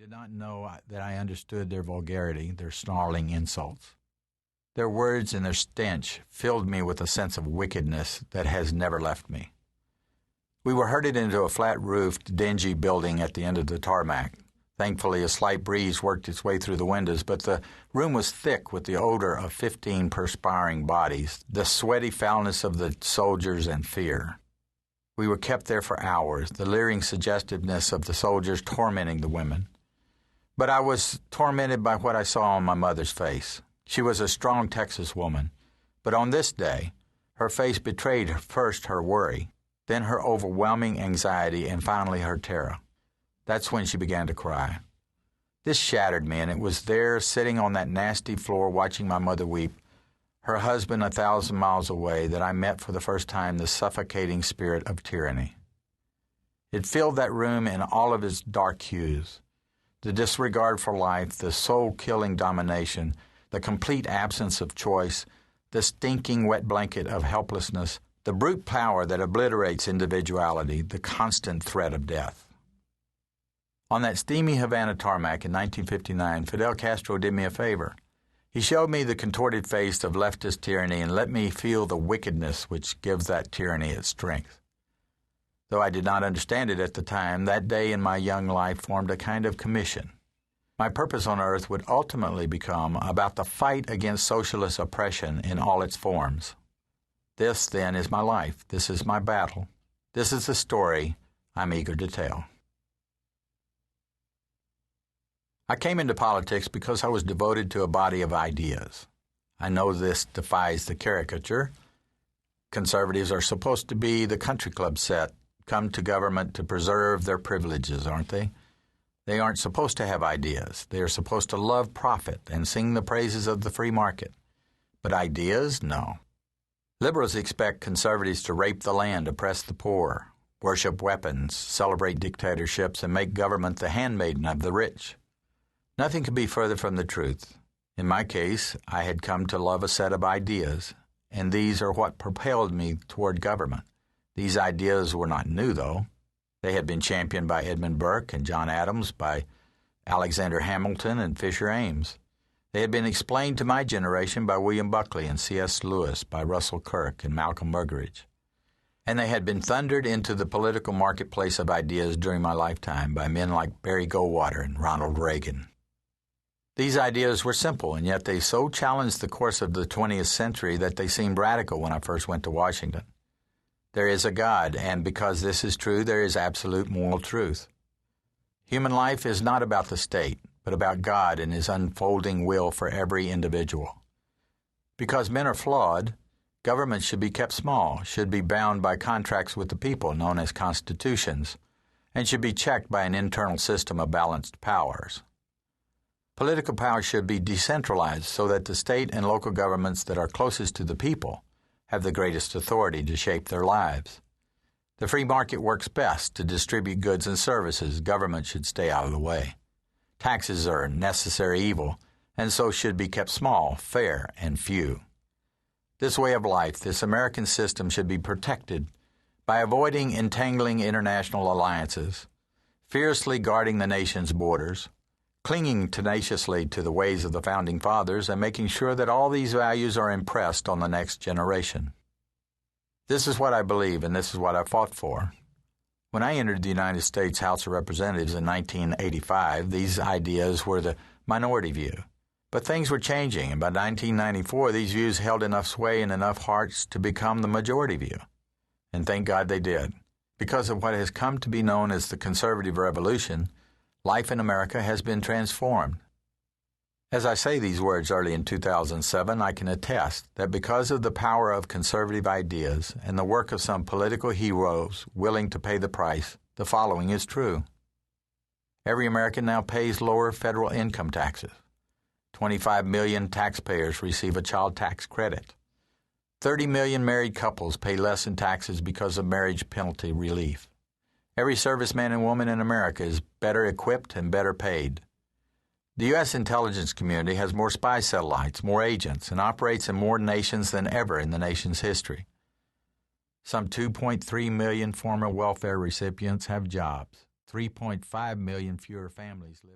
did not know that I understood their vulgarity, their snarling insults. Their words and their stench filled me with a sense of wickedness that has never left me. We were herded into a flat-roofed, dingy building at the end of the tarmac. Thankfully, a slight breeze worked its way through the windows, but the room was thick with the odor of 15 perspiring bodies, the sweaty foulness of the soldiers, and fear. We were kept there for hours, the leering suggestiveness of the soldiers tormenting the women. But I was tormented by what I saw on my mother's face. She was a strong Texas woman, but on this day, her face betrayed first her worry, then her overwhelming anxiety, and finally her terror. That's when she began to cry. This shattered me, and it was there, sitting on that nasty floor watching my mother weep, her husband 1,000 miles away, that I met for the first time the suffocating spirit of tyranny. It filled that room in all of its dark hues. The disregard for life, the soul-killing domination, the complete absence of choice, the stinking wet blanket of helplessness, the brute power that obliterates individuality, the constant threat of death. On that steamy Havana tarmac in 1959, Fidel Castro did me a favor. He showed me the contorted face of leftist tyranny and let me feel the wickedness which gives that tyranny its strength. Though I did not understand it at the time, that day in my young life formed a kind of commission. My purpose on earth would ultimately become about the fight against socialist oppression in all its forms. This, then, is my life. This is my battle. This is the story I'm eager to tell. I came into politics because I was devoted to a body of ideas. I know this defies the caricature. Conservatives are supposed to be the country club set, come to government to preserve their privileges, aren't they? They aren't supposed to have ideas. They are supposed to love profit and sing the praises of the free market. But ideas? No. Liberals expect conservatives to rape the land, oppress the poor, worship weapons, celebrate dictatorships, and make government the handmaiden of the rich. Nothing could be further from the truth. In my case, I had come to love a set of ideas, and these are what propelled me toward government. These ideas were not new, though. They had been championed by Edmund Burke and John Adams, by Alexander Hamilton and Fisher Ames. They had been explained to my generation by William Buckley and C.S. Lewis, by Russell Kirk and Malcolm Muggeridge. And they had been thundered into the political marketplace of ideas during my lifetime by men like Barry Goldwater and Ronald Reagan. These ideas were simple, and yet they so challenged the course of the 20th century that they seemed radical when I first went to Washington. There is a God, and because this is true, there is absolute moral truth. Human life is not about the state, but about God and His unfolding will for every individual. Because men are flawed, government should be kept small, should be bound by contracts with the people, known as constitutions, and should be checked by an internal system of balanced powers. Political power should be decentralized so that the state and local governments that are closest to the people have the greatest authority to shape their lives. The free market works best to distribute goods and services. Government should stay out of the way. Taxes are a necessary evil, and so should be kept small, fair, and few. This way of life, this American system, should be protected by avoiding entangling international alliances, fiercely guarding the nation's borders, clinging tenaciously to the ways of the Founding Fathers, and making sure that all these values are impressed on the next generation. This is what I believe, and this is what I fought for. When I entered the United States House of Representatives in 1985, these ideas were the minority view. But things were changing, and by 1994, these views held enough sway in enough hearts to become the majority view. And thank God they did. Because of what has come to be known as the conservative revolution, life in America has been transformed. As I say these words early in 2007, I can attest that because of the power of conservative ideas and the work of some political heroes willing to pay the price, the following is true. Every American now pays lower federal income taxes. 25 million taxpayers receive a child tax credit. 30 million married couples pay less in taxes because of marriage penalty relief. Every serviceman and woman in America is better equipped and better paid. The U.S. intelligence community has more spy satellites, more agents, and operates in more nations than ever in the nation's history. Some 2.3 million former welfare recipients have jobs. 3.5 million fewer families live